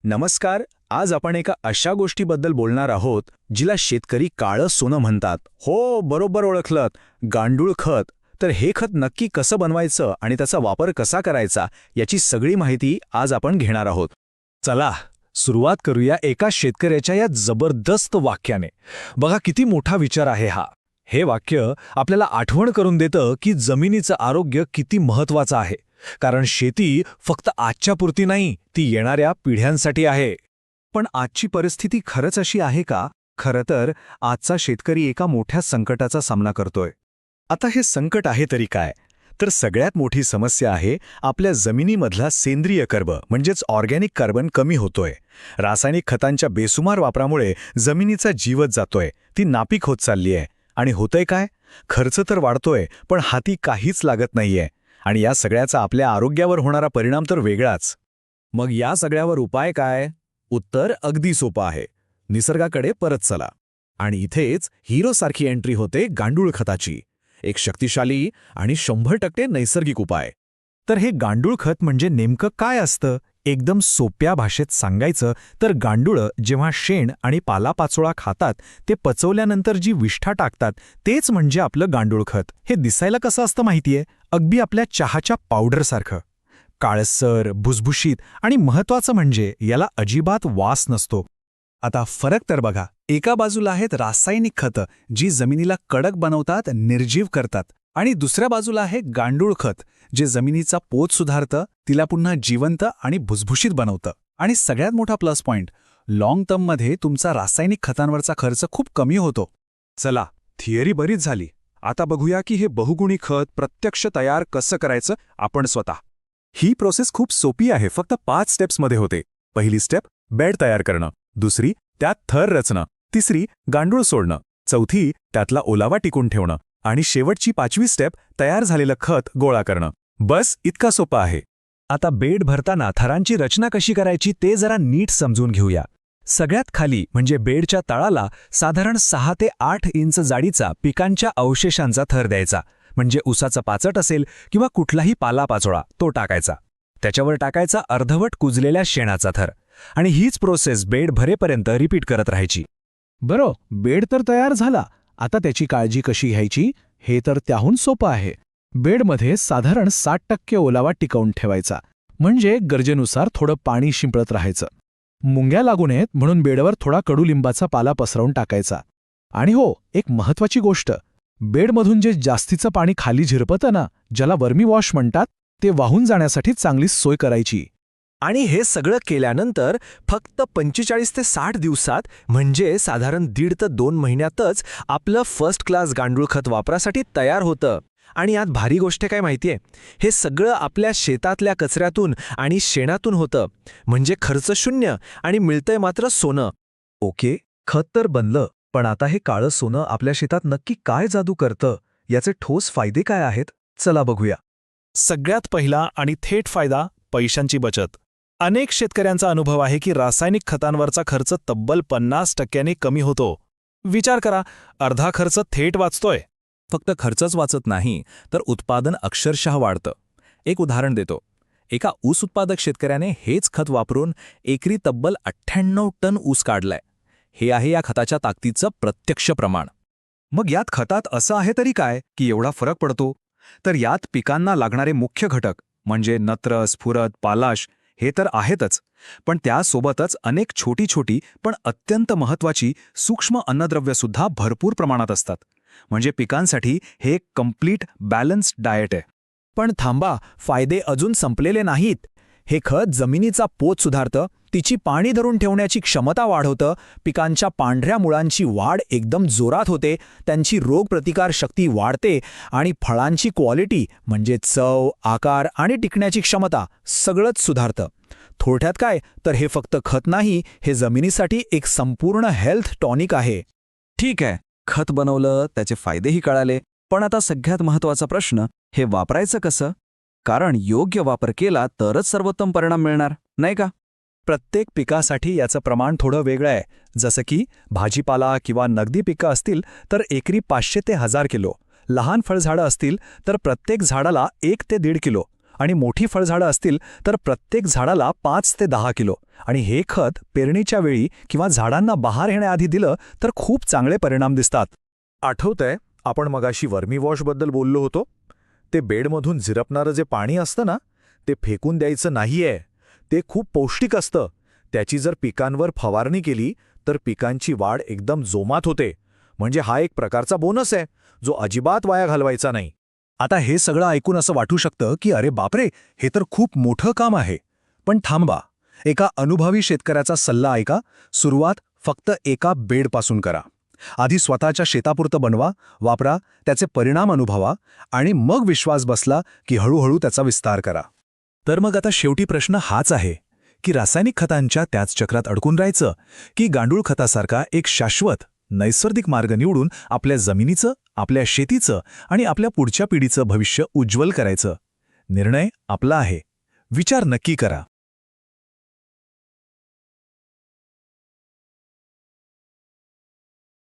नमस्कार. आज आपण एका अशा गोष्टीबद्दल बोलणार आहोत जिला शेतकरी काळं सोनं म्हणतात. हो, बरोबर ओळखलत, गांडूळ खत. तर हे खत नक्की कसं बनवायचं आणि त्याचा वापर कसा करायचा याची सगळी माहिती आज आपण घेणार आहोत. चला सुरुवात करूया एका शेतकऱ्याच्या या जबरदस्त वाक्याने. बघा किती मोठा विचार आहे हा. हे वाक्य आपल्याला आठवण करून देतं की जमिनीचं आरोग्य किती महत्वाचं आहे. कारण शेती फक्त आजच्या पुरती नाही, ती येणाऱ्या पिढ्यांसाठी आहे. पण आजची परिस्थिती खरंच अशी आहे का? खरं तर आजचा शेतकरी एका मोठ्या संकटाचा सामना करतोय. आता हे संकट आहे तरी काय? तर सगळ्यात मोठी समस्या आहे आपल्या जमिनीमधला सेंद्रिय कर्ब म्हणजेच ऑर्गॅनिक कार्बन कमी होतोय. रासायनिक खतांच्या बेसुमार वापरामुळे जमिनीचा जीवच जातोय, ती नापीक होत चालली आहे. आणि होतंय काय? खर्च तर वाढतोय पण हाती काहीच लागत नाहीये. आणि या सगळ्याचा आपल्या आरोग्यावर होणारा परिणाम तर वेगळाच. मग या सगळ्यावर उपाय काय? उत्तर अगदी सोपं आहे. निसर्गाकडे परत चला. आणि इथेच हिरोसारखी एंट्री होते गांडूळ खताची. एक शक्तिशाली आणि 100% नैसर्गिक उपाय. तर हे गांडूळ खत म्हणजे नेमकं काय असतं? एकदम सोप्या भाषेत सांगायचं तर गांडूळं जेव्हा शेण आणि पालापाचोळा खातात ते पचवल्यानंतर जी विष्ठा टाकतात तेच म्हणजे आपलं गांडूळ खत. हे दिसायला कसं असतं माहितीये? अगदी आपल्या चहाच्या पावडरसारखं. काळसर, भुसभुशीत आणि महत्वाचं म्हणजे याला अजिबात वास नसतो. आता फरक तर बघा. एका बाजूला आहेत रासायनिक खतं जी जमिनीला कडक बनवतात, निर्जीव करतात. आणि दुसऱ्या बाजूला आहे गांडूळ खत जे जमिनीचा पोत सुधारतं, तिला पुन्हा जिवंत आणि भुसभुशीत बनवतं. आणि सगळ्यात मोठा प्लस पॉइंट, लाँग टर्ममध्ये तुमचा रासायनिक खतांवरचा खर्च खूप कमी होतो. चला, थिअरी बरीच झाली. आता बघूया की हे बहुगुणी खत प्रत्यक्ष तयार कसं करायचं आपण स्वतः. ही प्रोसेस खूप सोपी आहे, फक्त 5 स्टेप्समध्ये होते. पहिली स्टेप बेड तयार करणं, दुसरी त्यात थर रचणं, तिसरी गांडूळ सोडणं, चौथी त्यातला ओलावा टिकून ठेवणं आणि शेवटची 5वी स्टेप तयार झालेलं खत गोळा करणं. बस इतका सोपा आहे. आता बेड भरताना थरांची रचना कशी करायची ते जरा नीट समजून घेऊया. सगळ्यात खाली म्हणजे बेडच्या तळाला साधारण 6 ते 8 इंच जाडीचा पिकांच्या अवशेषांचा थर द्यायचा. म्हणजे उसाचा पाचट असेल किंवा कुठलाही पालापाचोळा तो टाकायचा. त्याच्यावर टाकायचा अर्धवट कुजलेल्या शेणाचा थर. आणि हीच प्रोसेस बेड भरेपर्यंत रिपीट करत राहायची. बरं, बेड तर तयार झाला. आता त्याची काळजी कशी घ्यायची हे तर त्याहून सोपं आहे. बेडमध्ये साधारण 60% ओलावा टिकवून ठेवायचा. म्हणजे गरजेनुसार थोडं पाणी शिंपडत राहायचं. मुंग्या लागू नयेत म्हणून बेडवर थोडा कडुलिंबाचा पाला पसरवून टाकायचा. आणि हो, एक महत्वाची गोष्ट, बेडमधून जे जास्तीचं पाणी खाली झिरपतं ना, ज्याला वर्मी वॉश म्हणतात, ते वाहून जाण्यासाठी चांगली सोय करायची. आणि हे सगळं केल्यानंतर फक्त 45 ते 60 दिवसात म्हणजे साधारण 1.5 ते 2 महिन्यातच आपलं फर्स्ट क्लास गांडूळ खत वापरासाठी तयार होतं. आणि यात भारी गोष्ट काय माहितीये? हे सगळं आपल्या शेतातल्या कचऱ्यातून आणि शेणातून होतं. म्हणजे खर्च शून्य आणि मिळतंय मात्र सोनं. ओके, खत तर बनलं, पण आता हे काळं सोनं आपल्या शेतात नक्की काय जादू करतं? याचे ठोस फायदे काय आहेत? चला बघूया. सगळ्यात पहिला आणि थेट फायदा, पैशांची बचत. अनेक शेतकऱ्यांचा अनुभव आहे की रासायनिक खतांवरचा खर्च तब्बल 50% कमी होतो. विचार करा, अर्धा खर्च थेट वाचतोय. फक्त खर्चच वाचत नाही तर उत्पादन अक्षरशः वाढतं. एक उदाहरण देतो. एका ऊस उत्पादक शेतकऱ्याने हेच खत वापरून एकरी तब्बल 98 टन ऊस काढलाय. हे आहे या खताच्या ताकदीचं प्रत्यक्ष प्रमाण. मग यात खतात असं आहे तरी काय की एवढा फरक पडतो? तर यात पिकांना लागणारे मुख्य घटक म्हणजे नत्र, स्फुरद, पालाश हे तर आहेतच, पण त्यासोबतच अनेक छोटी छोटी पण अत्यंत महत्वाची सूक्ष्म अन्नद्रव्यसुद्धा भरपूर प्रमाणात असतात. म्हणजे पिकांसाठी हे एक कम्प्लीट बॅलन्स्ड डाएट आहे. पण थांबा, फायदे अजून संपलेले नाहीत. हे खत जमिनीचा पोत सुधारतं, तिची पाणी धरून ठेवण्याची क्षमता वाढवतं, पिकांच्या पांढऱ्या मुळांची वाढ एकदम जोरात होते, त्यांची रोगप्रतिकार शक्ती वाढते आणि फळांची क्वालिटी म्हणजे चव, आकार आणि टिकण्याची क्षमता सगळंच सुधारतं. थोडक्यात काय तर हे फक्त खत नाही, हे जमिनीसाठी एक संपूर्ण हेल्थ टॉनिक आहे. ठीक आहे, खत बनवलं, त्याचे फायदेही कळाले, पण आता सगळ्यात महत्त्वाचा प्रश्न, हे वापरायचं कसं? कारण योग्य वापर केला तरच सर्वोत्तम परिणाम मिळणार, नाही का? प्रत्येक पिकासाठी याचं प्रमाण थोडं वेगळं आहे. जसं की भाजीपाला किंवा नगदी पिकं असतील तर एकरी 500 ते 1000 किलो. लहान फळझाडं असतील तर प्रत्येक झाडाला 1 ते 1.5 किलो. आणि मोठी फळझाडं असतील तर प्रत्येक झाडाला 5 ते 10 किलो. आणि हे खत पेरणीच्या वेळी किंवा झाडांना बहार येण्याआधी दिलं तर खूप चांगले परिणाम दिसतात. आठवतंय आपण मगाशी वर्मी वॉशबद्दल बोललो होतो? ते बेडमधून झिरपणारं जे पाणी असतं ना, ते फेकून द्यायचं नाहीये. ते खूप पौष्टिक असतं. त्याची जर पिकांवर फवारणी केली तर पिकांची वाढ एकदम जोमात होते. म्हणजे हा एक प्रकारचा बोनस आहे जो अजिबात वाया घालवायचा नाही. आता हे सगळं ऐकून असं वाटू शकतं की अरे बापरे, हे तर खूप मोठं काम आहे. पण थांबा, एका अनुभवी शेतकऱ्याचा सल्ला ऐका. सुरुवात फक्त एका बेडपासून करा. आधी स्वतःच्या शेतापुरतं बनवा, वापरा, त्याचे परिणाम अनुभवा आणि मग विश्वास बसला की हळूहळू त्याचा विस्तार करा. तर मग आता शेवटी प्रश्न हाच आहे की रासायनिक खतांच्या त्याच चक्रात अडकून राहायचं की गांडूळ खतासारखा एक शाश्वत नैसर्गिक मार्ग निवडून आपल्या जमिनीचं, आपल्या शेतीचं आणि आपल्या पुढच्या पिढीचं भविष्य उज्ज्वल करायचं. निर्णय आपला आहे. विचार नक्की करा.